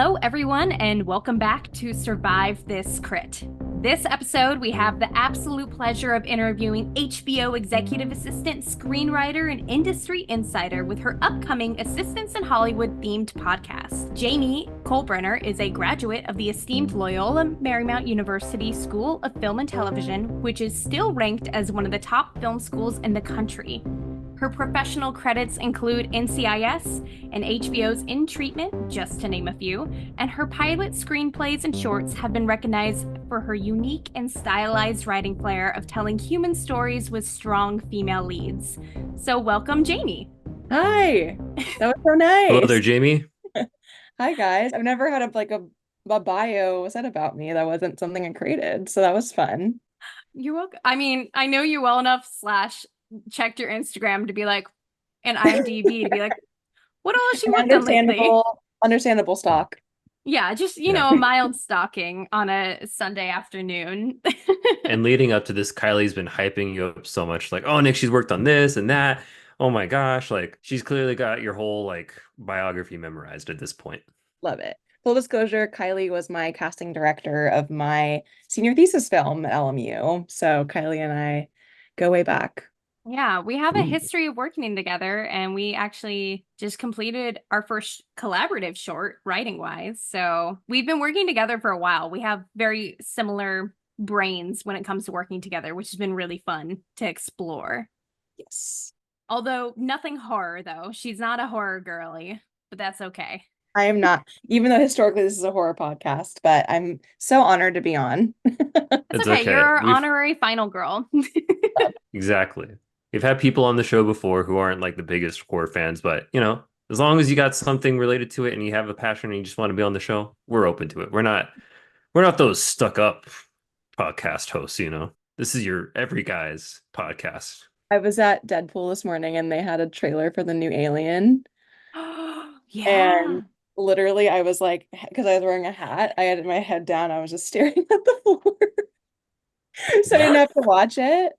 Hello, everyone, and welcome back to Survive This Crit. This episode, we have the absolute pleasure of interviewing HBO executive assistant, screenwriter, and industry insider with her upcoming Assistants in Hollywood themed podcast. Jamie Kolbrenner is a graduate of the esteemed Loyola Marymount University School of Film and Television, which is still ranked as one of the top film schools in the country. Her professional credits include NCIS and HBO's In Treatment, just to name a few, and her pilot screenplays and shorts have been recognized for her unique and stylized writing flair of telling human stories with strong female leads. So welcome, Jamie. Hi, that was so Hello there, nice. Jamie. Hi guys. I've never had a bio said about me that wasn't something I created, so that was fun. You're welcome. I mean, I know you well enough slash checked your Instagram to be like, and IMDb to be like, what all has she worked on lately? Understandable stock. Yeah, just, Yeah. a mild stalking on a Sunday afternoon. And leading up to this, Kylie's been hyping you up so much, like, oh, Nick, she's worked on this and that. Oh my gosh, like she's clearly got your whole like biography memorized at this point. Love it. Full disclosure, Kylie was my casting director of my senior thesis film at LMU. So Kylie and I go way back. Yeah, we have a Ooh. history of working together, and we actually just completed our first collaborative short writing wise. So we've been working together for a while. We have very similar brains when it comes to working together, which has been really fun to explore. Yes. Although nothing horror, though. She's not a horror girly, but that's okay. I am not, even though historically this is a horror podcast, but I'm so honored to be on. It's It's okay. You're okay. our We've honorary final girl. exactly. We've had people on the show before who aren't like the biggest horror fans, but as long as you got something related to it and you have a passion and you just want to be on the show, we're open to it. We're not those stuck up podcast hosts. This is your every guy's podcast. I was at Deadpool this morning and they had a trailer for the new Alien. Yeah. And literally, I was like, because I was wearing a hat, I had my head down. I was just staring at the floor. So I didn't have to watch it.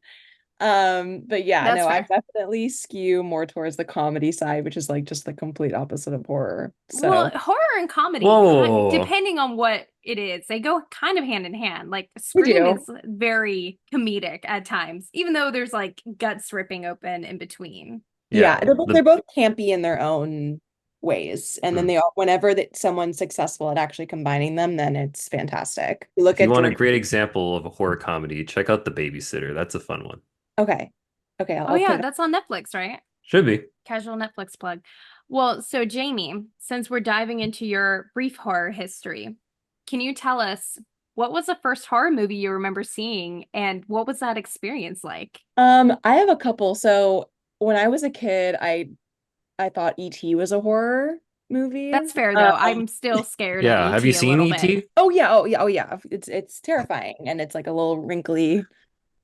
But yeah, That's no, I fair. definitely skew more towards the comedy side, which is like just the complete opposite of horror. Well, So horror and comedy, Whoa. depending on what it is, they go kind of hand in hand. Like we Scream do. is very comedic at times, even though there's like guts ripping open in between. Yeah, Yeah. they're both campy in their own ways. And then Hmm. they all, whenever that someone's successful at actually combining them, then it's fantastic. You look If you at want a George. great example of a horror comedy, check out The Babysitter. That's a fun one. Okay. Okay, Oh I'll put yeah, it. that's on Netflix, right? Should be. Casual Netflix plug. Well, so Jamie, since we're diving into your brief horror history, can you tell us what was the first horror movie you remember seeing and what was that experience like? I have a couple. So when I was a kid, I thought E.T. was a horror movie. That's fair though. I'm still scared of Yeah. Have you ET a seen little bit. E.T.? Oh yeah, oh yeah, oh yeah. It's terrifying, and it's like a little wrinkly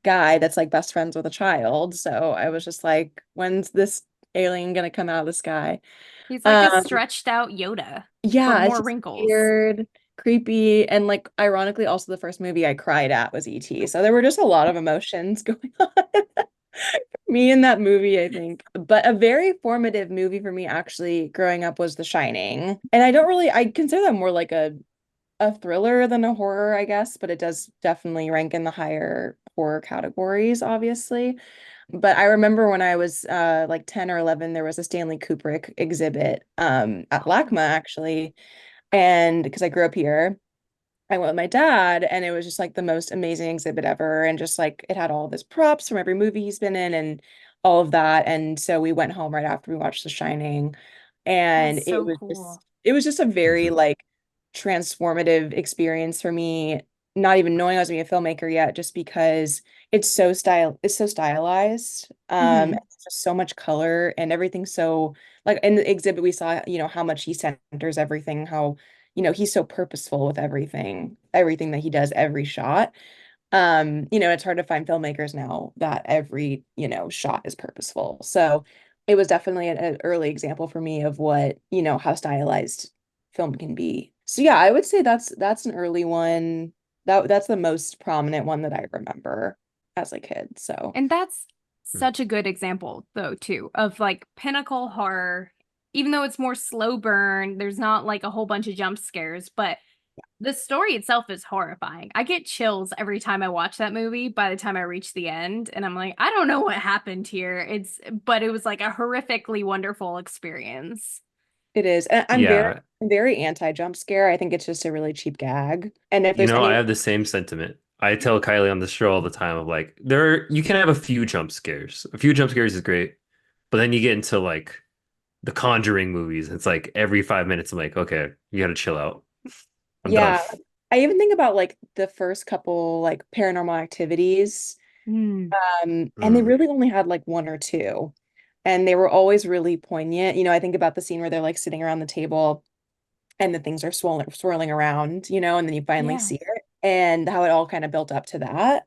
guy that's like best friends with a child. So I was just like, when's this alien gonna come out of the sky? He's like a Um, stretched out Yoda, but yeah, it's more just wrinkles. weird, creepy, and like ironically, also the first movie I cried at was E.T. So there were just a lot of emotions going on. Me in that movie, I think. But a very formative movie for me actually growing up was The Shining. And I consider that more like a thriller than a horror, I guess, but it does definitely rank in the higher horror categories, obviously. But I remember when I was like 10 or 11, there was a Stanley Kubrick exhibit at LACMA actually. And because I grew up here, I went with my dad, and it was just like the most amazing exhibit ever. And just like it had all of his props from every movie he's been in and all of that. And so we went home right after we watched The Shining. And That's so cool. it was just a very Mhm. like transformative experience for me, not even knowing I was being a filmmaker yet, just because it's so stylized. Hmm. It's just so much color and everything. So like in the exhibit we saw, how much he centers everything, how he's so purposeful with everything that he does, every shot. It's hard to find filmmakers now that every, shot is purposeful. So it was definitely an early example for me of what, how stylized film can be. So yeah, I would say that's an early one. That's the most prominent one that I remember as a kid. So And that's Mhm. such a good example, though, too, of like pinnacle horror, even though it's more slow burn, there's not like a whole bunch of jump scares, but the story itself is horrifying. I get chills every time I watch that movie by the time I reach the end, and I'm like, I don't know what happened here. But it was like a horrifically wonderful experience. It is. And Yeah, I'm very anti-jump scare. I think it's just a really cheap gag. And if you there's know, I any, have the same sentiment. I tell Kylie on the show all the time of like, you can have a few jump scares. A few jump scares is great, but then you get into like the Conjuring movies. It's like every 5 minutes, I'm like, okay, you gotta chill out. I'm done. yeah, I even think about like the first couple like paranormal activities. Hmm. And they Mm, really only had like one or two. And they were always really poignant. I think about the scene where they're like sitting around the table and the things are swirling around, and then you finally Yeah. see it and how it all kind of built up to that.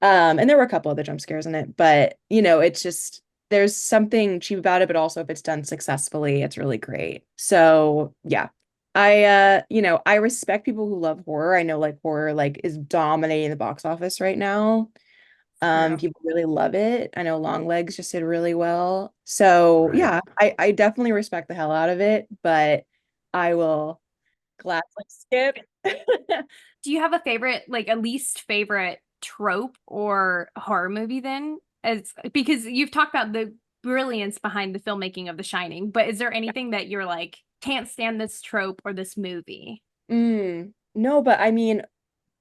And there were a couple other jump scares in it, but it's just there's something cheap about it, but also if it's done successfully, it's really great. So yeah. I respect people who love horror. I know like horror like is dominating the box office right now. True. People really love it. I know Longlegs just did really well. So right. yeah, I definitely respect the hell out of it, but I will gladly skip. Do you have a favorite, like a least favorite trope or horror movie then? As because you've talked about the brilliance behind the filmmaking of The Shining, but is there anything that you're like, can't stand this trope or this movie? No, but I mean,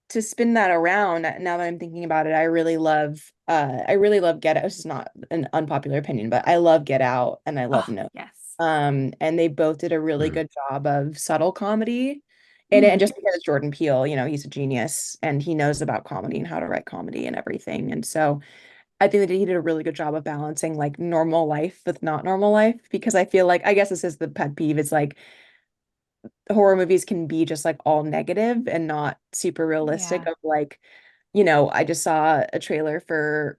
to spin that around, now that I'm thinking about it, I really love Get Out. This is not an unpopular opinion, but I love Get Out and I love Oh, No. yes. And they both did a really Mm. good job of subtle comedy. And Mm. just because Jordan Peele, he's a genius and he knows about comedy and how to write comedy and everything. And so I think that he did a really good job of balancing like normal life with not normal life because I feel like I guess this is the pet peeve. It's like horror movies can be just like all negative and not super realistic Yeah. of like I just saw a trailer for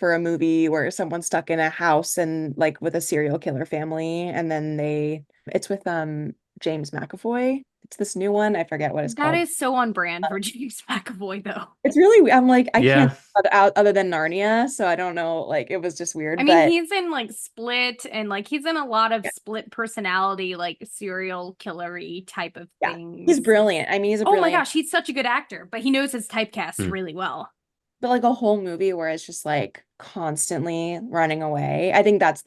a movie where someone's stuck in a house and like with a serial killer family and then it's with James McAvoy. It's this new one. I forget what it's That called. is so on brand for James McAvoy, though. It's really I'm like I can't Yeah. out other than Narnia, so I don't know, like it was just I weird, mean, but he's in like Split and like he's in a lot of split personality, like serial killery type of yeah, he's things. brilliant. I mean, he's a Oh my brilliant gosh, he's such a good actor, but he knows his typecast Mm. really well. but like a whole movie where it's just like constantly running away. I think that's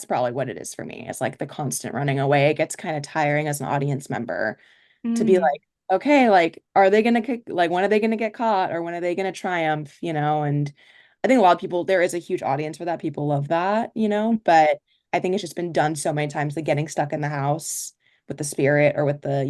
probably what it is for me. It's like the constant running away. It gets kind of tiring as an audience member to be Mm. like, okay, like are they gonna like when are they gonna get caught or when are they gonna triumph? And I think a lot of people there is a huge audience for that. People love that, but I think it's just been done so many times, like getting stuck in the house with the spirit or with the,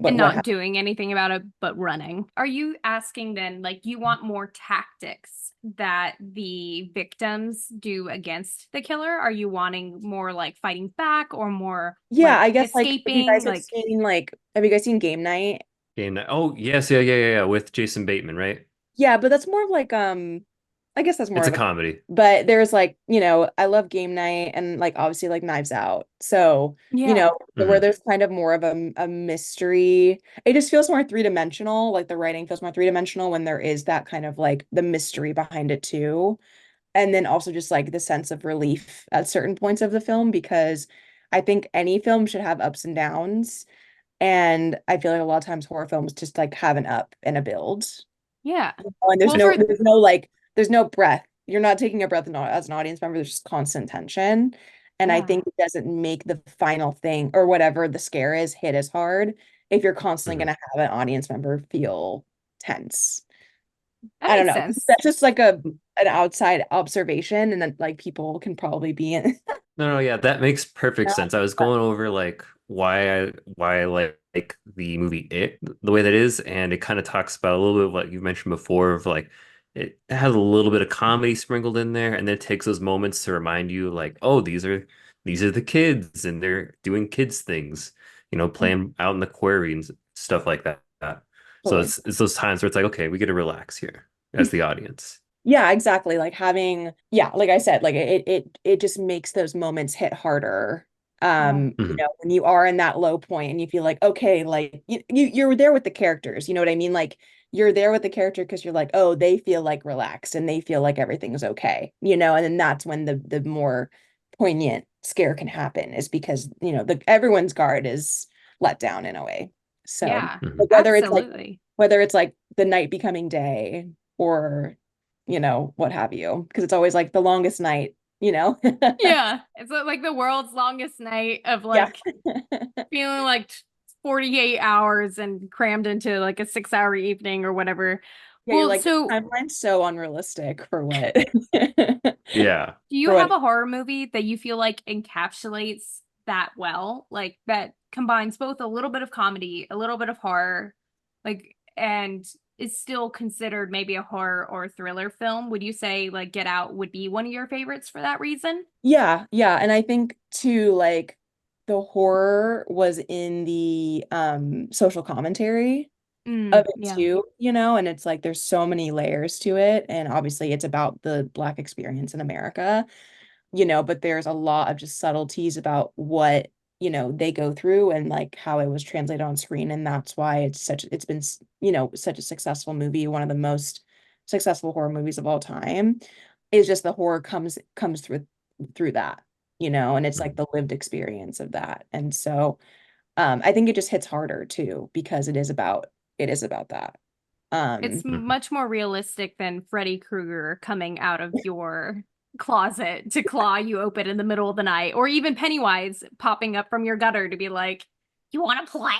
And what not happened. doing anything about it but running. Are you asking then, like, you want more tactics that the victims do against the killer? Are you wanting more like fighting back or more Yeah, like I guess like if you escaping? guys have Like, seen like have you guys seen Game Night? Game night. Oh, yes, yeah, yeah, yeah, yeah, with Jason Bateman, right? Yeah, but that's more of like I guess that's more It's a of a comedy. but there's like, I love Game Night and like obviously like Knives Out. So, yeah, where Hmm. there's kind of more of a mystery. It just feels more three-dimensional, like the writing feels more three-dimensional when there is that kind of like the mystery behind it too. And then also just like the sense of relief at certain points of the film because I think any film should have ups and downs. And I feel like a lot of times horror films just like have an up and a build. yeah. And there's Well, no for there's no like there's no breath. You're not taking a breath as an audience member. There's just constant tension. And I yeah, think it doesn't make the final thing or whatever the scare is hit as hard if you're constantly Hmm. going to have an audience member feel tense. that I don't makes know. sense. That's just like an outside observation, and then like people can probably be in. No, no, yeah, that makes perfect sense. I was going over like why I like the movie It the way that is, and it kind of talks about a little bit of what you mentioned before of like it has a little bit of comedy sprinkled in there, and then it takes those moments to remind you like, oh, these are the kids, and they're doing kids things, playing out in the quarry and stuff like that. So Totally. it's those times where it's like, okay, we get to relax here as the audience. Yeah, exactly. Like yeah, like I said, like it just makes those moments hit harder. Yeah. Mhm. When you are in that low point and you feel like, okay, like you're there with the characters, you know what I mean? Like you're there with the character because you're like, oh, they feel like relaxed and they feel like everything's okay, and then that's when the more poignant scare can happen is because, everyone's guard is let down in a way. So Yeah, Mhm. like, absolutely. whether it's like the night becoming day or, what have you, because it's always like the longest night. Yeah, it's like the world's longest night of Yeah. like feeling like 48 hours and crammed into like a 6 hour evening or whatever. Yeah, you're Well, like, the so timeline's so unrealistic for what Yeah. do you for have what a horror movie that you feel like encapsulates that well? Like that combines both a little bit of comedy, a little bit of horror, like, and is still considered maybe a horror or thriller film? Would you say like Get Out would be one of your favorites for that reason? Yeah, and I think too, like, the horror was in the social commentary of it Yeah. too, and it's like there's so many layers to it, and obviously it's about the Black experience in America, but there's a lot of just subtleties about what, they go through and like how it was translated on screen, and that's why it's been, such a successful movie, one of the most successful horror movies of all time, is just the horror comes through that, and it's like Mhm. the lived experience of that. And so I think it just hits harder too because it is about that. It's Mhm. much more realistic than Freddy Krueger coming out of your closet to claw you open in the middle of the night, or even Pennywise popping up from your gutter to be like, "You want to play?"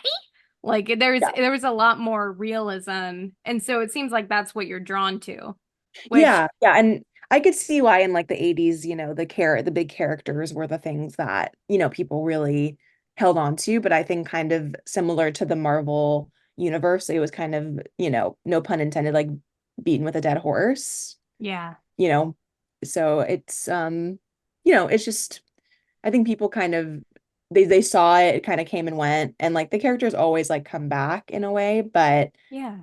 Like Yeah. there was a lot more realism, and so it seems like that's what you're drawn to, which Yeah, and I could see why in like the 80s, the big characters were the things that, people really held on to, but I think kind of similar to the Marvel universe, it was kind of, no pun intended, like beaten with a dead horse, yeah, you know. So it's just I think people kind of they saw it, it kind of came and went, and like the characters always like come back in a way, but yeah.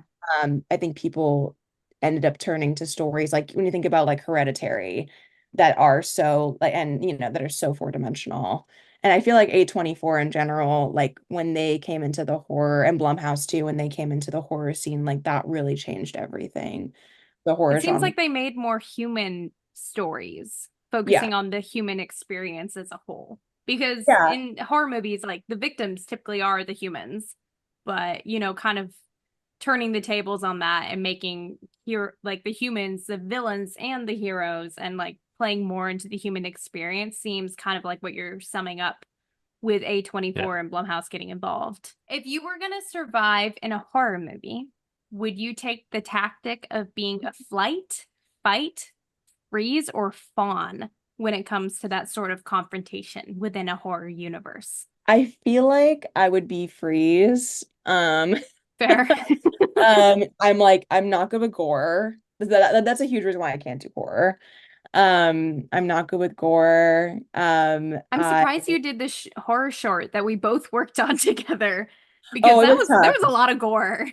I think people ended up turning to stories like when you think about like Hereditary that are so like and that are so four-dimensional. And I feel like A24 in general, like when they came into the horror and Blumhouse too, when they came into the horror scene, like that really changed everything. The It horror seems genre. like they made more human stories, Yeah. focusing on the human experience as a whole. Because Yeah. in horror movies, like the victims typically are the humans, but kind of turning the tables on that and making here like the humans, the villains and the heroes, and like playing more into the human experience seems kind of like what you're summing up with Yeah. A24 and Blumhouse getting involved. If you were going to survive in a horror movie, would you take the tactic of being a flight, fight, freeze, or fawn when it comes to that sort of confrontation within a horror universe? I feel like I would be freeze. Fair. I'm not good with gore. That's a huge reason why I can't do horror. I'm not good with gore. I'm I surprised you did this horror short that we both worked on together because Oh, it was there tough. was a lot of gore.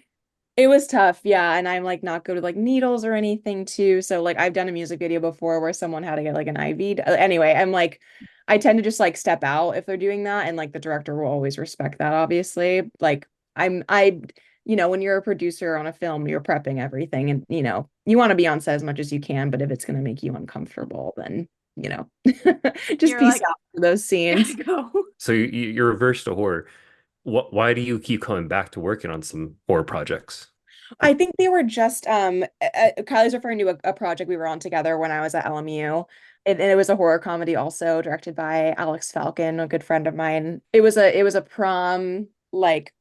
It was tough, yeah, and I'm like not good with like needles or anything too. So like I've done a music video before where someone had to get like an IV. Anyway, I'm like I tend to just like step out if they're doing that, and like the director will always respect that, obviously. Like when you're a producer on a film, you're prepping everything, and you want to be on set as much as you can, but if it's gonna make you uncomfortable, then you know just You're peace like, out for those scenes. gotta go. So you're reversed to horror. Why do you keep coming back to working on some horror projects? I think they were just Kylie's referring to a project we were on together when I was at LMU. And it was a horror comedy also directed by Alex Falcon, a good friend of mine. It was a prom like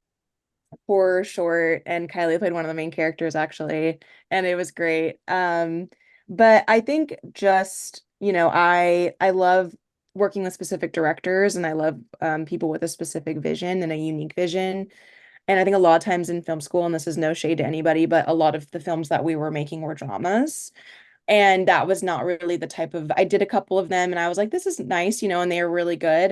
horror short, and Kylie played one of the main characters actually, and it was great. But I think just, I love working with specific directors, and I love people with a specific vision and a unique vision. And I think a lot of times in film school, and this is no shade to anybody, but a lot of the films that we were making were dramas. And that was not really the type of, I did a couple of them and I was like, this is nice, and they were really good.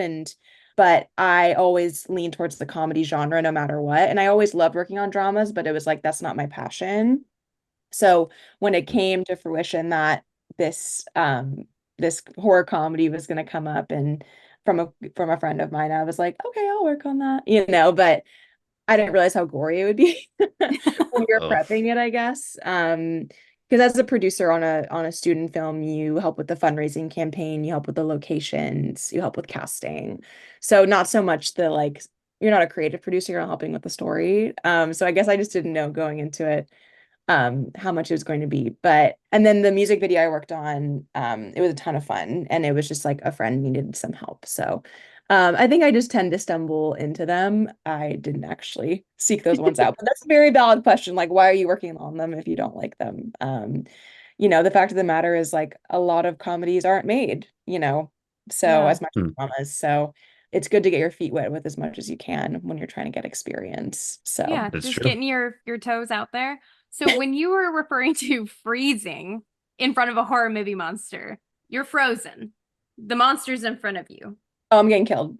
But I always lean towards the comedy genre no matter what. And I always loved working on dramas, but it was like, that's not my passion. So when it came to fruition that this, this horror comedy was going to come up and from a friend of mine, I was like, okay, I'll work on that. But I didn't realize how gory it would be when you're Oh, prepping it, I guess. because as a producer on a student film, you help with the fundraising campaign, you help with the locations, you help with casting. So not so much the like you're not a creative producer, you're not helping with the story. So I guess I just didn't know going into it how much it was going to be. But and then the music video I worked on, it was a ton of fun and it was just like a friend needed some help. So I think I just tend to stumble into them. I didn't actually seek those ones out. But that's a very valid question. Like, why are you working on them if you don't like them? The fact of the matter is like a lot of comedies aren't made, so Yeah. as much as dramas. So it's good to get your feet wet with as much as you can when you're trying to get experience. So Yeah, That's just true. getting your toes out there. So when you were referring to freezing in front of a horror movie monster, you're frozen. The monster's in front of you. oh, I'm getting killed.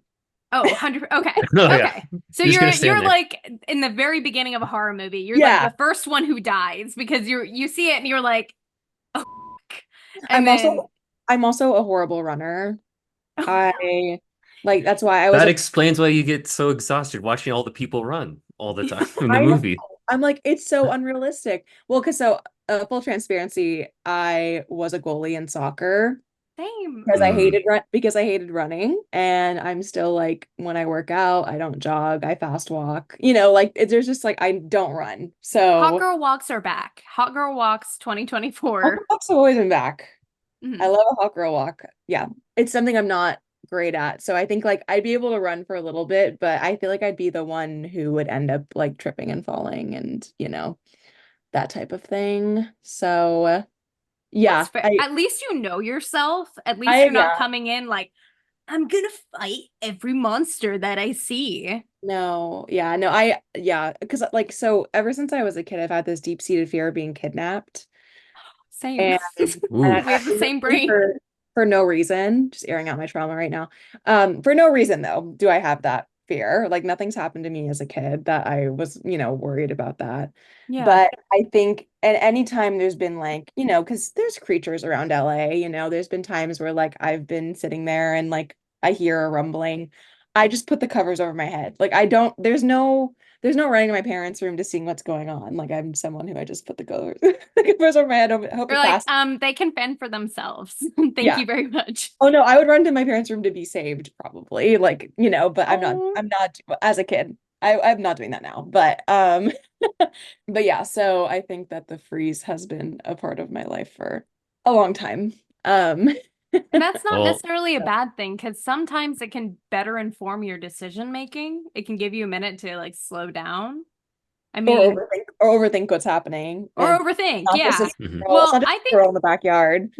Oh, 100. Okay. Oh yeah. Okay. So You're just you're gonna stand you're there. like in the very beginning of a horror movie. You're like Yeah. the first one who dies because you see it and you're like, oh, and I'm then also I'm also a horrible runner. I like that's why I was That a explains why you get so exhausted watching all the people run all the time in the I know. movie. I'm like, it's so unrealistic. Well, because full transparency, I was a goalie in soccer same. Mm. because I hated running, and I'm still like when I work out, I don't jog, I fast walk. There's just like I don't run. Hot So girl walks are back. Hot girl walks hot girl 2024. walks have always been back. I Mhm. love a hot girl walk. Yeah, it's something I'm not great at. So I think like I'd be able to run for a little bit, but I feel like I'd be the one who would end up like tripping and falling and that type of thing. So That's yeah, fair. At least you know yourself. At least I you're not yeah, coming in like, I'm gonna fight every monster that I see. no, yeah, no, yeah, because like so ever since I was a kid, I've had this deep-seated fear of being kidnapped. Same. And Ooh. We have the same really brain. for no reason, just airing out my trauma right now. For no reason though, do I have that fear. Like nothing's happened to me as a kid that I was, worried about that. Yeah. But I think at any time there's been like, because there's creatures around LA, there's been times where like I've been sitting there and like I hear a rumbling. I just put the covers over my head. Like I don't, there's no running to my parents' room to seeing what's going on. Like I'm someone who I just put the covers, the covers over my head, hope You're it like, passes. they can fend for themselves. Thank Yeah. you very much. Oh no, I would run to my parents' room to be saved, probably. Like, but Oh, I'm not as a kid. I'm not doing that now. But yeah, so I think that the freeze has been a part of my life for a long time. Um and that's not Well, necessarily a bad thing because sometimes it can better inform your decision making. It can give you a minute to like slow down. I mean, or overthink what's happening. or And overthink. not just a Yeah. mhm. squirrel, it's Well, not just I a think squirrel in the backyard.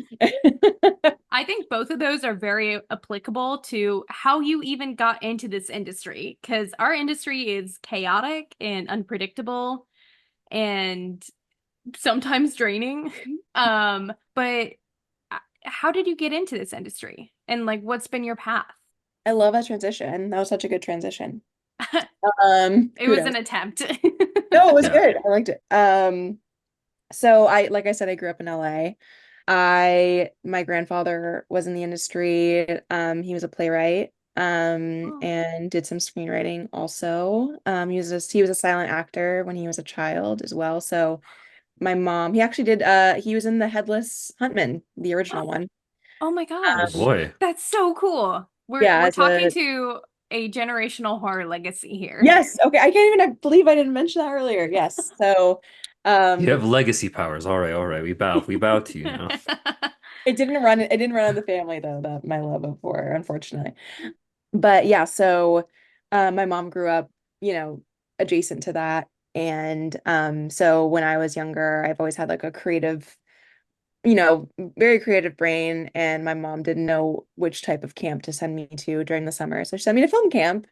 I think both of those are very applicable to how you even got into this industry because our industry is chaotic and unpredictable and sometimes draining. But how did you get into this industry? And like what's been your path? I love that transition. That was such a good transition. It was Kudos. an attempt. No, it was Yeah. good. I liked it. So like I said, I grew up in LA. My grandfather was in the industry. He was a playwright, Oh, and did some screenwriting also. He was a silent actor when he was a child as well. So my mom, he actually did, he was in the Headless Huntman, the original one. oh my Oh gosh. Um, boy. That's so cool. We're yeah, we're as talking a to a generational horror legacy here. yes, okay. I can't even believe I didn't mention that earlier. Yes. So, You um, have legacy powers. All right. We bow to you now. it didn't run in the family though, that my love of horror, unfortunately. But yeah, so my mom grew up, adjacent to that. And so when I was younger, I've always had like a creative, very creative brain. And my mom didn't know which type of camp to send me to during the summer. So she sent me to film camp,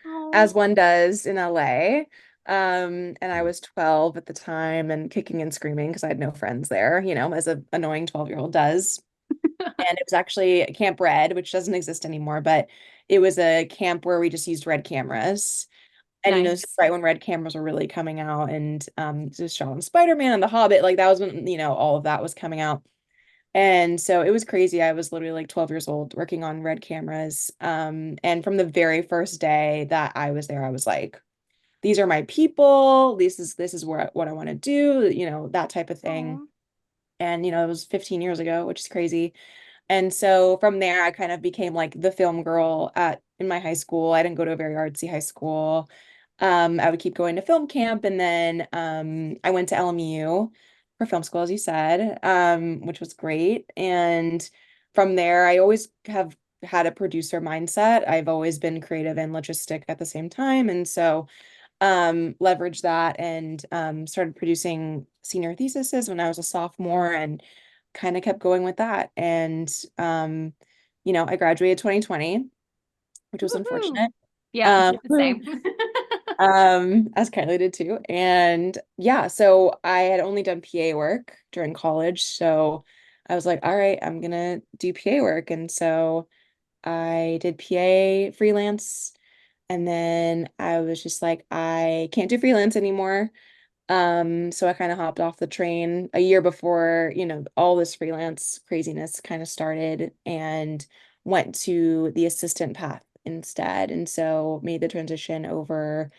Oh, as one does in LA. And I was 12 at the time and kicking and screaming because I had no friends there, as an annoying 12-year-old does. And it was actually Camp Red, which doesn't exist anymore, but it was a camp where we just used red cameras. And nice. right when red cameras were really coming out, and it was shot on Spider-Man and The Hobbit, like that was when, all of that was coming out. And so it was crazy. I was literally like 12 years old working on red cameras. And from the very first day that I was there, I was like, these are my people. This is what I want to do, that type of thing. Oh, And, it was 15 years ago, which is crazy. And so from there, I kind of became like the film girl in my high school. I didn't go to a very artsy high school. I would keep going to film camp, and then I went to LMU for film school, as you said, which was great. And from there, I always have had a producer mindset. I've always been creative and logistic at the same time, and so leveraged that and started producing senior theses when I was a sophomore, and kind of kept going with that. And I graduated 2020, which was Woohoo. unfortunate. Yeah, Um, the same. as Kylie did too. And yeah, so I had only done PA work during college. So I was like, all right, I'm gonna do PA work. And so I did PA freelance. And then I was just like, I can't do freelance anymore. So I kind of hopped off the train a year before, all this freelance craziness kind of started, and went to the assistant path instead. And so made the transition over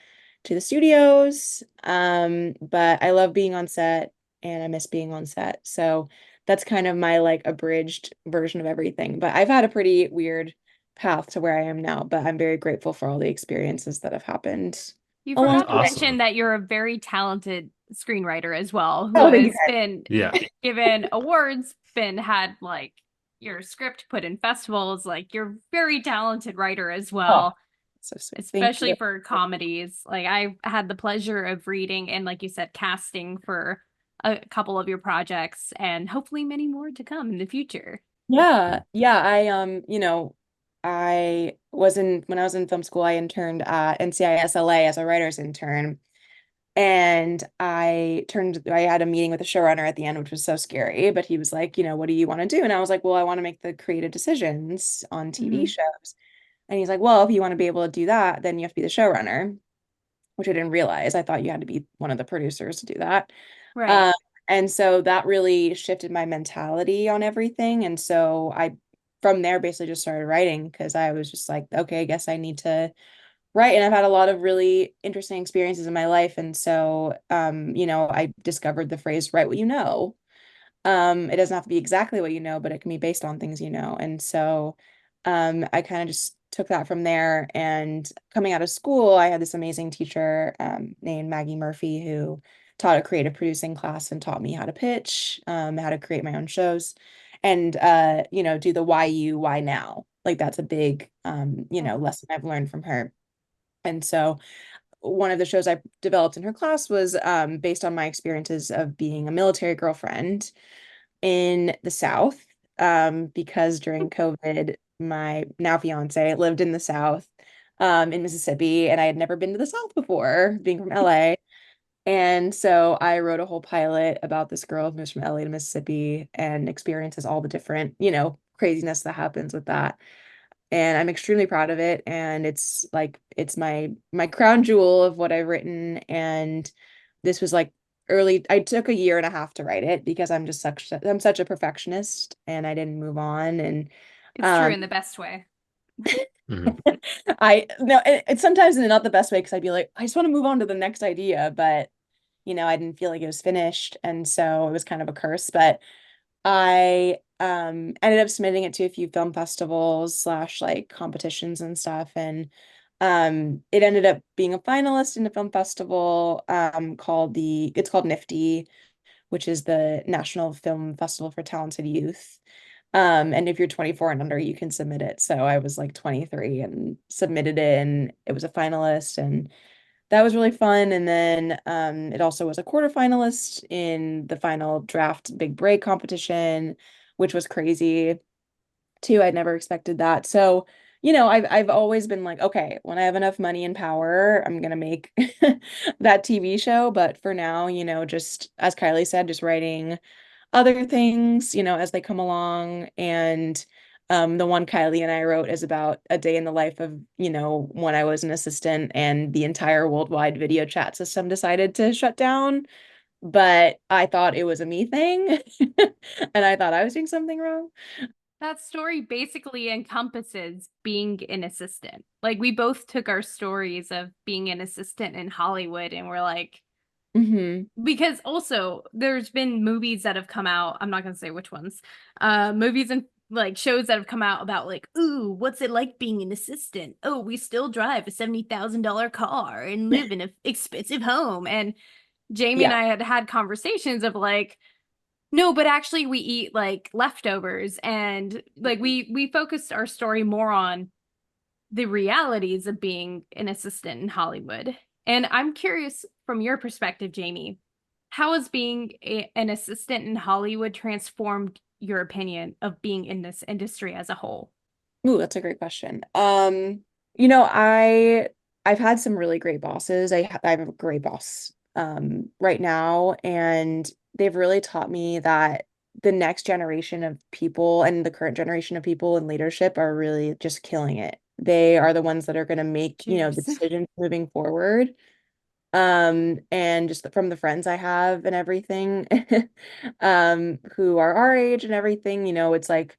to the studios. But I love being on set and I miss being on set. So that's kind of my like abridged version of everything. But I've had a pretty weird path to where I am now, but I'm very grateful for all the experiences that have happened You That's along forgot the to way. mention awesome. that you're a very talented screenwriter as well, who Oh, thank you has guys. been Yeah. given awards, been had like your script put in festivals. Like you're a very talented writer as Oh, well, so sweet. Thank especially you. for comedies. Like I had the pleasure of reading and, like you said, casting for a couple of your projects, and hopefully many more to come in the future. Yeah, yeah. I was in when I was in film school, I interned at NCIS LA as a writer's intern. And I had a meeting with the showrunner at the end, which was so scary, but he was like, what do you want to do? And I was like, well, I want to make the creative decisions on TV Mhm. shows. And he's like, well, if you want to be able to do that, then you have to be the showrunner, which I didn't realize. I thought you had to be one of the producers to do that. Right. Um, and so that really shifted my mentality on everything. And so from there, basically just started writing because I was just like, okay, I guess I need to write. And I've had a lot of really interesting experiences in my life. And so, I discovered the phrase, write what you know. It doesn't have to be exactly what you know, but it can be based on things you know. And so I kind of just took that from there. And coming out of school, I had this amazing teacher named Maggie Murphy who taught a creative producing class and taught me how to pitch, how to create my own shows, and do the why you, why now. Like that's a big lesson I've learned from her. And so one of the shows I developed in her class was based on my experiences of being a military girlfriend in the South, because during COVID, my now fiance lived in the South, in Mississippi, and I had never been to the South before, being from LA. And so I wrote a whole pilot about this girl who moves from LA to Mississippi and experiences all the different, craziness that happens with that. And I'm extremely proud of it. And it's my crown jewel of what I've written. And this was like I took a year and a half to write it because I'm such a perfectionist, and I didn't move on. And It's true um in the best way. Mhm. I no it's sometimes in not the best way because I'd be like, I just want to move on to the next idea, but I didn't feel like it was finished. And so it was kind of a curse. But I ended up submitting it to a few film festivals slash like competitions and stuff. And it ended up being a finalist in a film festival it's called NIFTY, which is the National Film Festival for Talented Youth. And if you're 24 and under, you can submit it. So I was like 23 and submitted it, and it was a finalist, and that was really fun. And then it also was a quarterfinalist in the final draft big break competition, which was crazy too. I'd never expected that. So, I've always been like, okay, when I have enough money and power, I'm gonna make that TV show. But for now, just as Kylie said, just writing other things, as they come along. And the one Kylie and I wrote is about a day in the life of, when I was an assistant and the entire worldwide video chat system decided to shut down. But I thought it was a me thing, and I thought I was doing something wrong. That story basically encompasses being an assistant. Like we both took our stories of being an assistant in Hollywood and we're like, Hmm. Because also there's been movies that have come out, I'm not gonna say which ones, movies and like shows that have come out about like, ooh, what's it like being an assistant? Oh, we still drive a $70,000 car and live in an expensive home. And Jamie and Yeah. I had had conversations of like, no, but actually we eat like leftovers, and like we focused our story more on the realities of being an assistant in Hollywood. And I'm curious from your perspective, Jamie, how has being an assistant in Hollywood transformed your opinion of being in this industry as a whole? Ooh, that's a great question. You know, I've had some really great bosses. I have a great boss right now, and they've really taught me that the next generation of people and the current generation of people in leadership are really just killing it. They are the ones that are going to make, the Cheers. decisions moving forward. And just from the friends I have and everything, who are our age and everything, it's like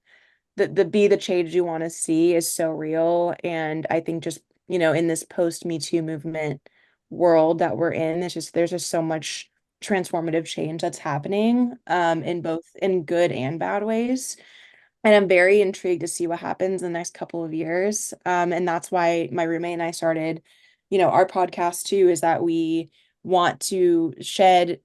the be the change you want to see is so real. And I think just, in this post Me Too movement world that we're in, there's just so much transformative change that's happening, in both in good and bad ways. And I'm very intrigued to see what happens in the next couple of years. And that's why my roommate and I started, our podcast too, is that we want to shed,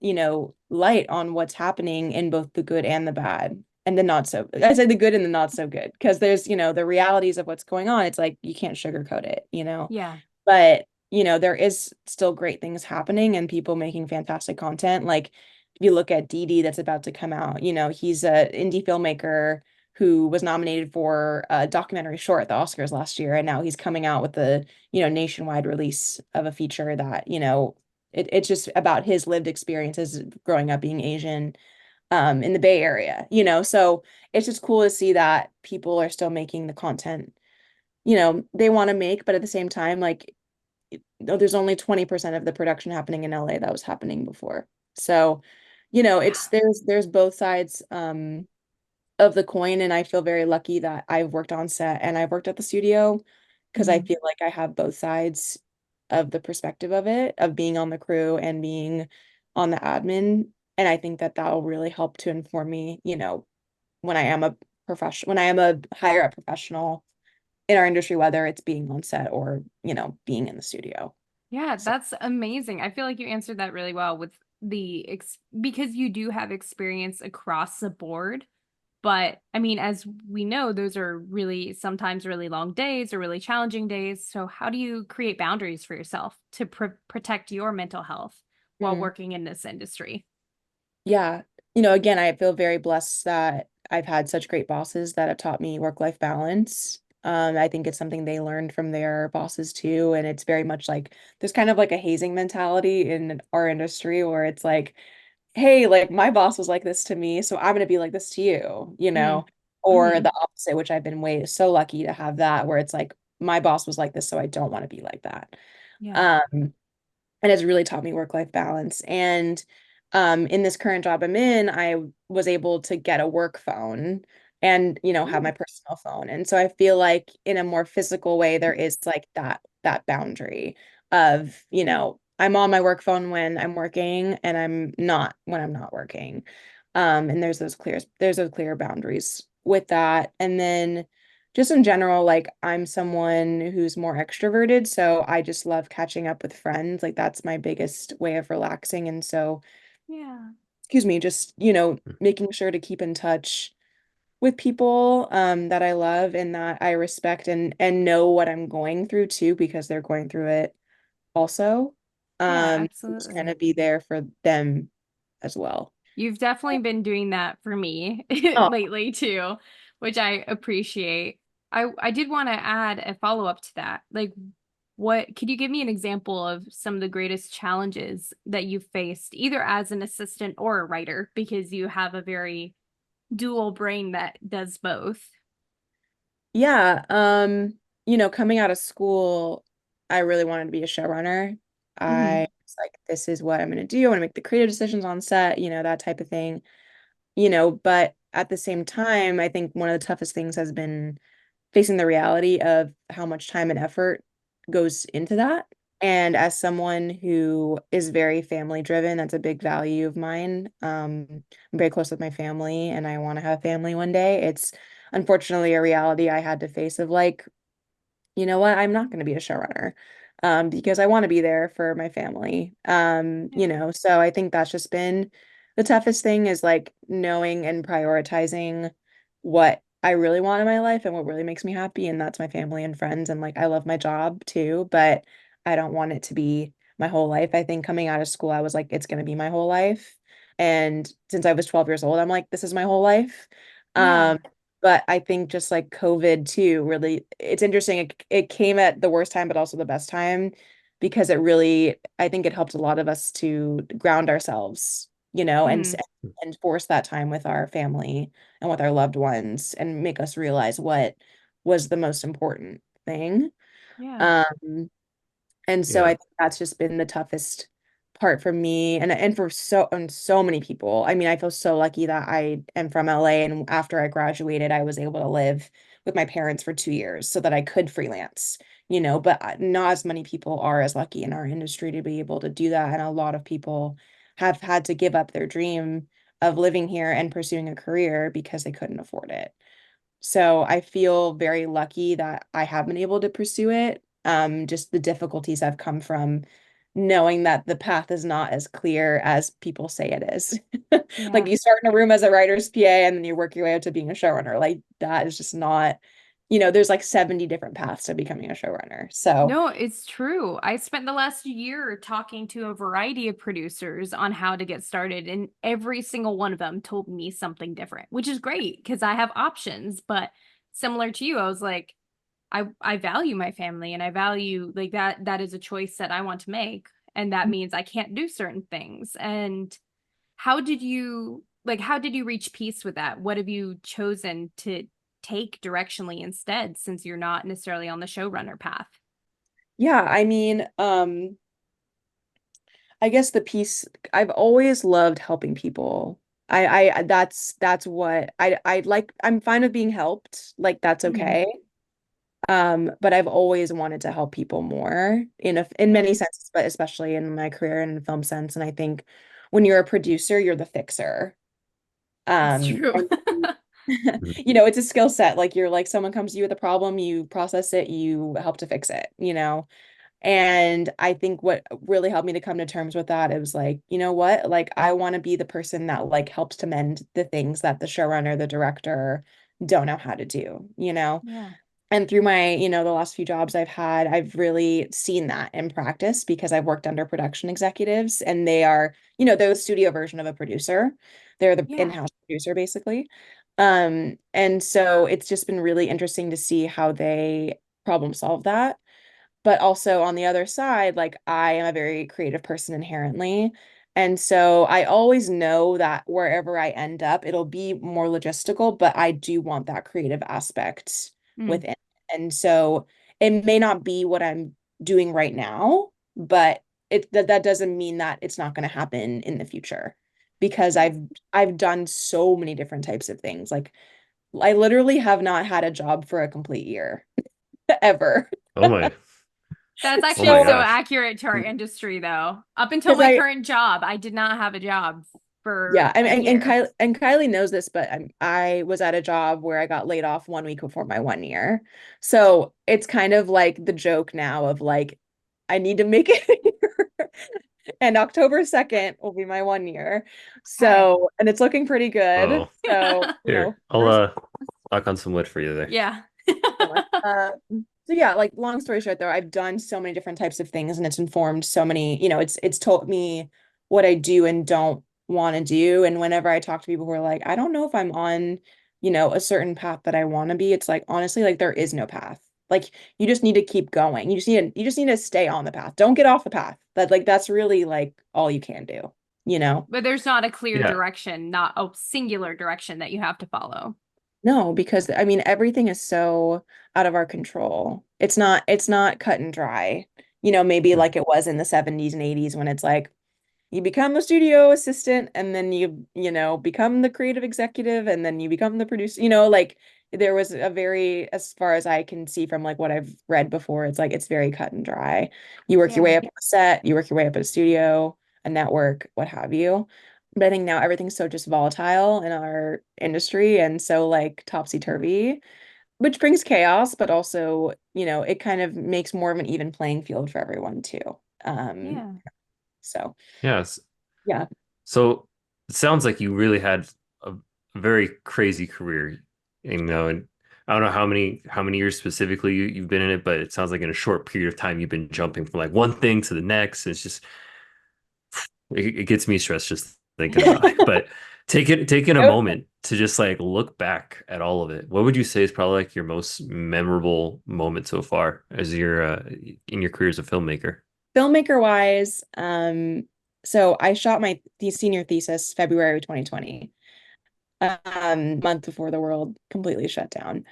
light on what's happening in both the good and the bad. And the not so, I say the good and the not so good, because there's, the realities of what's going on. It's like you can't sugarcoat it. Yeah. But, there is still great things happening and people making fantastic content. Like if you look at Dee that's about to come out, he's an indie filmmaker who was nominated for a documentary short at the Oscars last year, and now he's coming out with the, nationwide release of a feature that, it's just about his lived experiences growing up being Asian, in the Bay Area, so it's just cool to see that people are still making the content, they want to make, but at the same time, like, there's only 20% of the production happening in LA that was happening before. So, it's there's both sides, of the coin, and I feel very lucky that I've worked on set and I've worked at the studio, because I Mhm. feel like I have both sides of the perspective of it, of being on the crew and being on the admin. And I think that that'll really help to inform me, when I am a higher up professional in our industry, whether it's being on set or, being in the studio. Yeah, So, that's amazing. I feel like you answered that really well with the ex because you do have experience across the board. But I mean, as we know, those are really sometimes really long days or really challenging days. So, how do you create boundaries for yourself to protect your mental health while mm, working in this industry? yeah. Again, I feel very blessed that I've had such great bosses that have taught me work-life balance. I think it's something they learned from their bosses too. And it's very much like there's kind of like a hazing mentality in our industry where it's like, hey, like my boss was like this to me, so I'm gonna be like this to you, Mm. or Hmm. the opposite, which I've been so lucky to have that, where it's like my boss was like this, so I don't want to be like that. Yeah. Um, and has really taught me work-life balance. And in this current job I'm in, I was able to get a work phone and, have my Ooh. personal phone. And so I feel like in a more physical way, there is like that boundary of, I'm on my work phone when I'm working and I'm not when I'm not working. And there's those clear boundaries with that. And then just in general, like I'm someone who's more extroverted, so I just love catching up with friends. Like that's my biggest way of relaxing. And so, Yeah. excuse me, just, making sure to keep in touch with people that I love and that I respect and know what I'm going through too, because they're going through it also. Yeah, Just kind absolutely. of be there for them as well. You've definitely been doing that for me Oh, lately too, which I appreciate. I did want to add a follow-up to that. Like, what could you give me an example of some of the greatest challenges that you've faced, either as an assistant or a writer, because you have a very dual brain that does both? yeah. Coming out of school, I really wanted to be a showrunner. Hmm. I was like, this is what I'm going to do. I want to make the creative decisions on set, that type of thing. But at the same time, I think one of the toughest things has been facing the reality of how much time and effort goes into that. And as someone who is very family driven, that's a big value of mine. I'm very close with my family and I want to have a family one day. It's unfortunately a reality I had to face of like, you know what, I'm not going to be a showrunner because I want to be there for my family. Yeah. So I think that's just been the toughest thing is like knowing and prioritizing what I really want in my life and what really makes me happy. And that's my family and friends. And like, I love my job too, but I don't want it to be my whole life. I think coming out of school, I was like, it's going to be my whole life. And since I was 12 years old, I'm like, this is my whole life. Yeah. Um, but I think just like COVID too, really, it's interesting. It came at the worst time, but also the best time because it really, I think it helped a lot of us to ground ourselves, Mm. and force that time with our family and with our loved ones and make us realize what was the most important thing. Yeah. Um, and so I Yeah. think that's just been the toughest part for me and for so many people. I mean, I feel so lucky that I am from LA and after I graduated, I was able to live with my parents for 2 years so that I could freelance, but not as many people are as lucky in our industry to be able to do that. And a lot of people have had to give up their dream of living here and pursuing a career because they couldn't afford it. So I feel very lucky that I have been able to pursue it. Just the difficulties have come from knowing that the path is not as clear as people say it is. Like Yeah. you start in a room as a writer's PA and then you work your way up to being a showrunner. Like that is just not, there's like 70 different paths to becoming a showrunner. So No, it's true. I spent the last year talking to a variety of producers on how to get started, and every single one of them told me something different, which is great because I have options. But similar to you, I was like, I value my family and I value like that is a choice that I want to make. And that means I can't do certain things. And how did you reach peace with that? What have you chosen to take directionally instead, since you're not necessarily on the showrunner path? yeah, I mean, I guess the piece I've always loved helping people. That's what I like. I'm fine with being helped. Like that's Mhm. okay. But I've always wanted to help people more in Yeah, many senses, but especially in my career and in film sense. And I think when you're a producer, you're the fixer. it's true. And Mhm. it's a skill set. Like you're like someone comes to you with a problem, you process it, you help to fix it. And I think what really helped me to come to terms with that, it was like, you know what? Like I want to be the person that like helps to mend the things that the showrunner, the director don't know how to do. Yeah. And through my, the last few jobs I've had, I've really seen that in practice because I've worked under production executives and they are, they're the studio version of a producer. They're the Yeah. in-house producer basically. And so it's just been really interesting to see how they problem solve that. But also on the other side, like I am a very creative person inherently. And so I always know that wherever I end up, it'll be more logistical, but I do want that creative aspect Mm. within. And so it may not be what I'm doing right now, but that doesn't mean that it's not going to happen in the future because I've done so many different types of things. Like I literally have not had a job for a complete year ever. Oh my. That's Oh actually my So so gosh. accurate to our industry, though. Up until because my I current job, I did not have a job yeah, for I a mean, year. And Kylie knows this, but I was at a job where I got laid off 1 week before my 1 year. So it's kind of like the joke now of like, I need to make it here. And October 2nd will be my 1 year. Okay. So, and it's looking pretty good. Oh, So, here. I'll first knock on some wood for you there. Yeah. so much. So yeah, like long story short though, I've done so many different types of things and it's informed so many, it's taught me what I do and don't want to do. And whenever I talk to people who are like, I don't know if I'm on, a certain path that I want to be, it's like honestly, like there is no path. Like you just need to keep going. You just need to stay on the path. Don't get off the path. That's really like all you can do. But there's not a clear Yeah. direction, not a singular direction that you have to follow. No, because I mean everything is so out of our control. It's not cut and dry. Maybe like it was in the 70s and 80s when it's like you become a studio assistant and then you become the creative executive and then you become the producer. Like there was a very, as far as I can see from like what I've read before, it's like it's very cut and dry. You work your way Yeah. up on a set, you work your way up at a studio, a network, what have you. But I think now everything's so just volatile in our industry and so like topsy-turvy, which brings chaos, but also, it kind of makes more of an even playing field for everyone too. Um, Yeah. so Yes. yeah. So it sounds like you really had a very crazy career, and I don't know how many years specifically you've been in it, but it sounds like in a short period of time you've been jumping from like one thing to the next. It's just it gets me stressed just thinking about it. But taking a moment to just like look back at all of it, what would you say is probably like your most memorable moment so far as in your career as a filmmaker? Filmmaker wise, so I shot my senior thesis February 2020, month before the world completely shut down.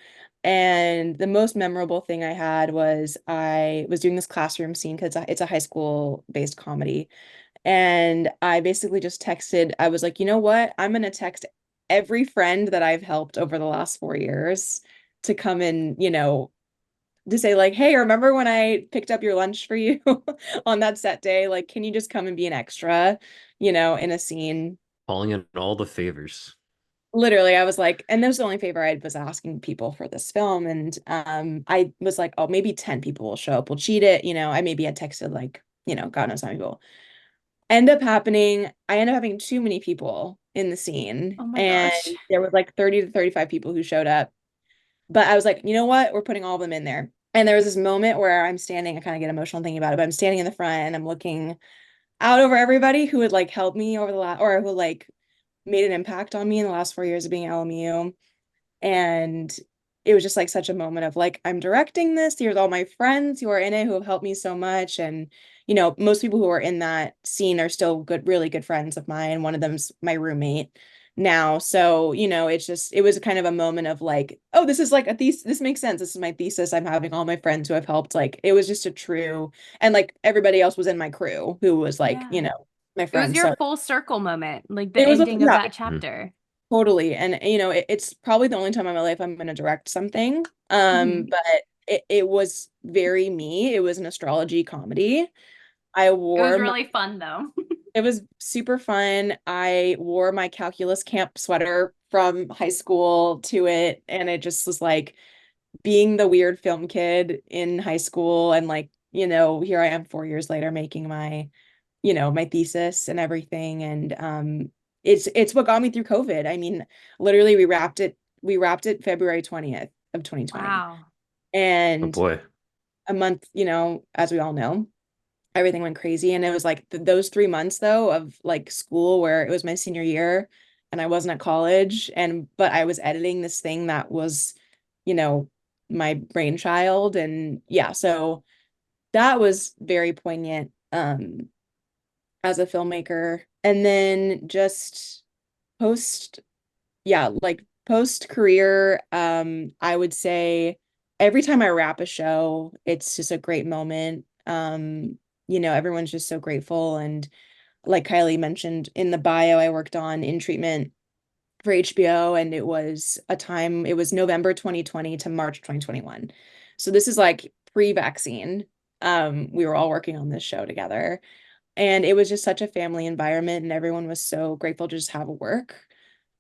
And the most memorable thing I had was I was doing this classroom scene because it's a high school based comedy. And I basically just texted, I was like, you know what? I'm gonna text every friend that I've helped over the last 4 years to come in, to say like, hey, remember when I picked up your lunch for you on that set day? Like, can you just come and be an extra, in a scene? Falling in all the favors. Literally, I was like, and that was the only favor I was asking people for this film. And I was like, oh, maybe 10 people will show up. We'll cheat it. I maybe had texted like, God knows how many people. I ended up having too many people in the scene. Oh my And gosh. there was like 30 to 35 people who showed up. But I was like, you know what? We're putting all of them in there. And there was this moment where I'm standing, I kind of get emotional thinking about it, but I'm standing in the front and I'm looking out over everybody who would like help me over the last, or who like made an impact on me in the last 4 years of being at LMU. And it was just like such a moment of like, I'm directing this. Here's all my friends who are in it who have helped me so much. And, most people who are in that scene are still good, really good friends of mine. One of them's my roommate now. So, it was kind of a moment of like, oh, this is like a thesis. This makes sense. This is my thesis. I'm having all my friends who have helped. Like, it was just a true, and like everybody else was in my crew who was like, Yeah. my It was friends. your So full circle moment, like the it was, ending of yeah, that Mhm. chapter. totally. And it's probably the only time in my life I'm going to direct something. Mhm. But it was very me. It was an astrology comedy. I It was wore my really fun though. It was super fun. I wore my calculus camp sweater from high school to it, and it just was like being the weird film kid in high school and like, here I am 4 years later making my thesis and everything. And it's what got me through COVID. I mean, literally we wrapped it February 20th of 2020. Wow. Oh And boy. a month, as we all know, everything went crazy. And it was like those 3 months though of like school where it was my senior year and I wasn't at college but I was editing this thing that was, you know, my brainchild. And yeah, so that was very poignant as a filmmaker. And then just post, yeah, like post career, I would say every time I wrap a show, it's just a great moment. Everyone's just so grateful. And like Kylie mentioned in the bio, I worked on In Treatment for HBO, and it was November 2020 to March 2021. So this is like pre-vaccine. We were all working on this show together. And it was just such a family environment, and everyone was so grateful to just have work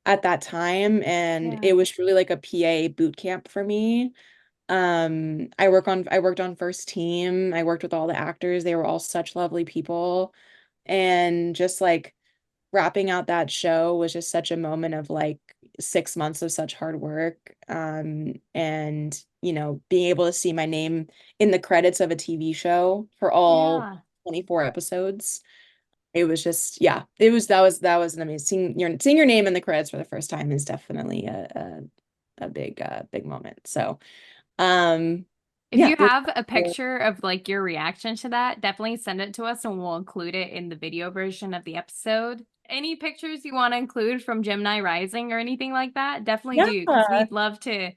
at that time. And Yeah. it was really like a PA boot camp for me. I worked on first team. I worked with all the actors. They were all such lovely people. And just like wrapping out that show was just such a moment of like 6 months of such hard work. And being able to see my name in the credits of a TV show for all Yeah. 24 episodes. It was just, yeah, that was an amazing seeing your name in the credits for the first time is definitely a big moment. So If yeah, you have a picture of like your reaction to that, definitely send it to us and we'll include it in the video version of the episode. Any pictures you want to include from Gemini Rising or anything like that, definitely do because yeah, we'd love to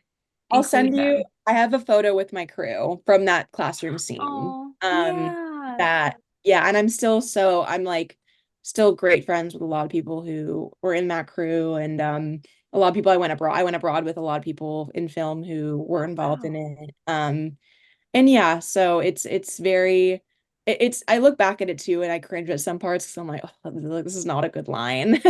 I'll include send you. them. I have a photo with my crew from that classroom scene. Oh, yeah. That Yeah, and I'm still so I'm like still great friends with a lot of people who were in that crew, and a lot of people I went abroad with a lot of people in film who were involved in Wow. it. And yeah, so it's very it's I look back at it too and I cringe at some parts because I'm like, oh, this is not a good line.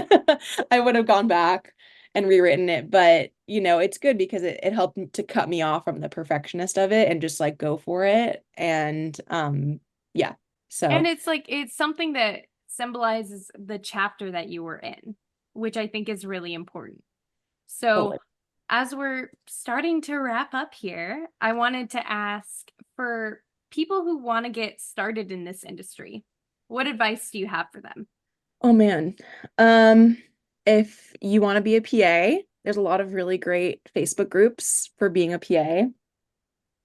I would have gone back and rewritten it, but it's good because it helped to cut me off from the perfectionist of it and just like go for it. And yeah. And So it's like it's something that symbolizes the chapter that you were in, which I think is really important. So, totally. as we're starting to wrap up here, I wanted to ask for people who want to get started in this industry, what advice do you have for them? Oh man. Um, if you want to be a PA, there's a lot of really great Facebook groups for being a PA.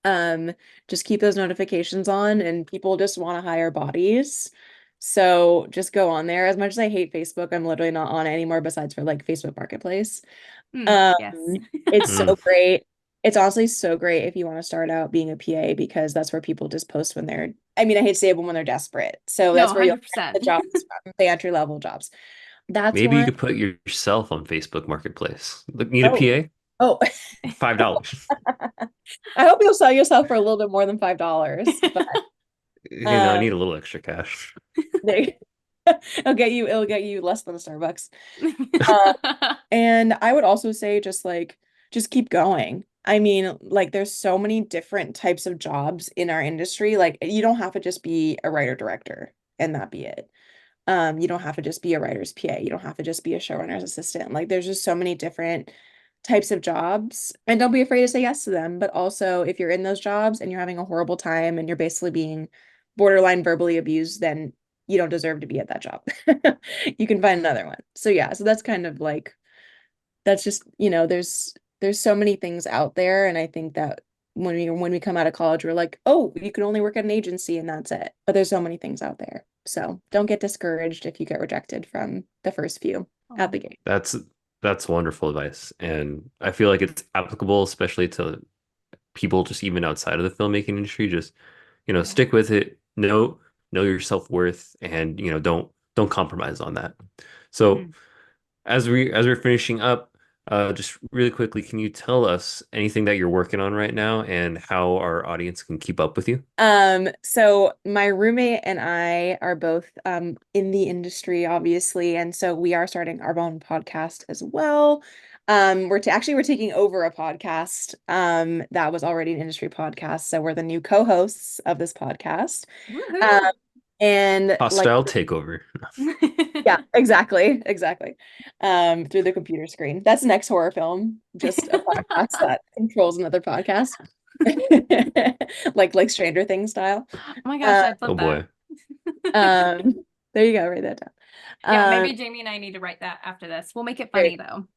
Um, just keep those notifications on, and people just want to hire bodies. So just go on there. As much as I hate Facebook, I'm literally not on it anymore besides for like Facebook Marketplace. Yes. It's Mm. so great. It's honestly so great if you want to start out being a PA because that's where people just post when they're, I mean, I hate to say it, but when they're desperate. So No, that's where you'll get 100%. the jobs from, the entry level jobs. That's Maybe you one. could put yourself on Facebook Marketplace. Look, need a Oh, PA? oh. $5. I hope you'll sell yourself for a little bit more than $5, but I um need a little extra cash. they it'll get you less than a Starbucks. Uh, and I would also say just keep going. I mean, like there's so many different types of jobs in our industry. Like you don't have to just be a writer director and that be it. You don't have to just be a writer's PA. You don't have to just be a showrunner's assistant. Like there's just so many different types of jobs. And don't be afraid to say yes to them. But also if you're in those jobs and you're having a horrible time and you're basically being borderline verbally abused, then you don't deserve to be at that job. You can find another one. So yeah, so that's kind of like that's just, there's so many things out there. And I think that when we come out of college, we're like, oh, you can only work at an agency and that's it. But there's so many things out there. So don't get discouraged if you get rejected from the first few at the Oh, gate. That's wonderful advice. And I feel like it's applicable, especially to people just even outside of the filmmaking industry. Just, Yeah. stick with it, know your self-worth and don't compromise on that. So mhm. as we're finishing up, just really quickly, can you tell us anything that you're working on right now and how our audience can keep up with you? So my roommate and I are both in the industry, obviously, and so we are starting our own podcast as well. We're taking over a podcast that was already an industry podcast, so we're the new co-hosts of this podcast. Um, Woohoo. and like Hostile takeover. yeah, exactly, exactly. Through the computer screen. That's the next horror film, just a podcast that controls another podcast. Like Stranger Things style. Oh my gosh, Um, I'd Oh love that. boy. there you go, write that down. Yeah, Um, maybe Jamie and I need to write that after this. We'll make it great. funny though.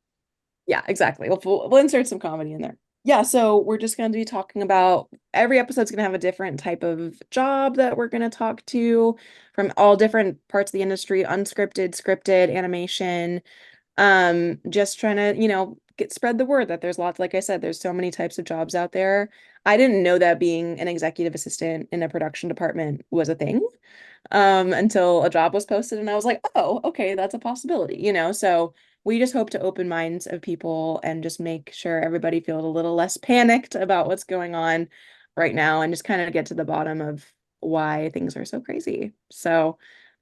Yeah, exactly. We'll insert some comedy in there. Yeah, so we're just going to be talking about every episode's going to have a different type of job that we're going to talk to from all different parts of the industry, unscripted, scripted, animation. Just trying to, get spread the word that there's lots, like I said, there's so many types of jobs out there. I didn't know that being an executive assistant in a production department was a thing, until a job was posted and I was like, oh, okay, that's a possibility, So we just hope to open minds of people and just make sure everybody feels a little less panicked about what's going on right now and just kind of get to the bottom of why things are so crazy. So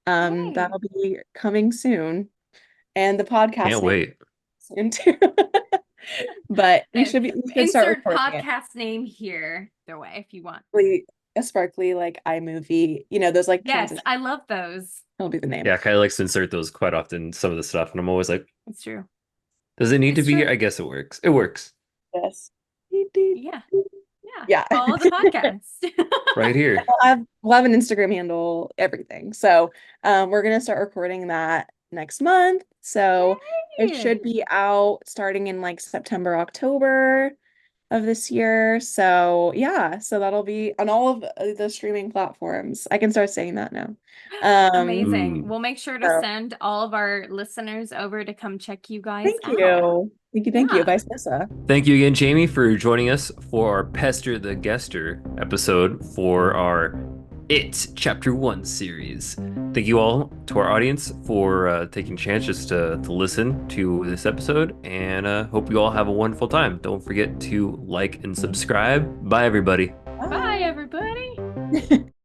Yay. that'll be coming soon. And the podcast Can't name wait. soon too. But And we should start insert recording it. podcast name here, their way, if you want. A sparkly like iMovie, those like Yes, transition. I love those. That'll be the name. Yeah, Kai likes to insert those quite often, some of the stuff, and I'm always like, It's true. does it need to It's be here? true. I guess it works. It works. Yes. Yeah. Yeah. Yeah. Follow the podcast. Right here. We'll have an Instagram handle, everything. So we're gonna start recording that next month. So it Yay. should be out starting in like September, October of this year. So yeah, so that'll be on all of the streaming platforms. I can start saying that now. Um, Amazing. Ooh. We'll make sure to so send all of our listeners over to come check you guys thank out. you. Thank you, thank you. Yeah. Vice versa. Thank you again, Jamie, for joining us for our Pester the Guester episode for our It Chapter 1 series. Thank thank you all to our audience for taking a chance just to listen to this episode, and hope you all have a wonderful time. Don't forget to like and subscribe. Bye, everybody. Bye, everybody.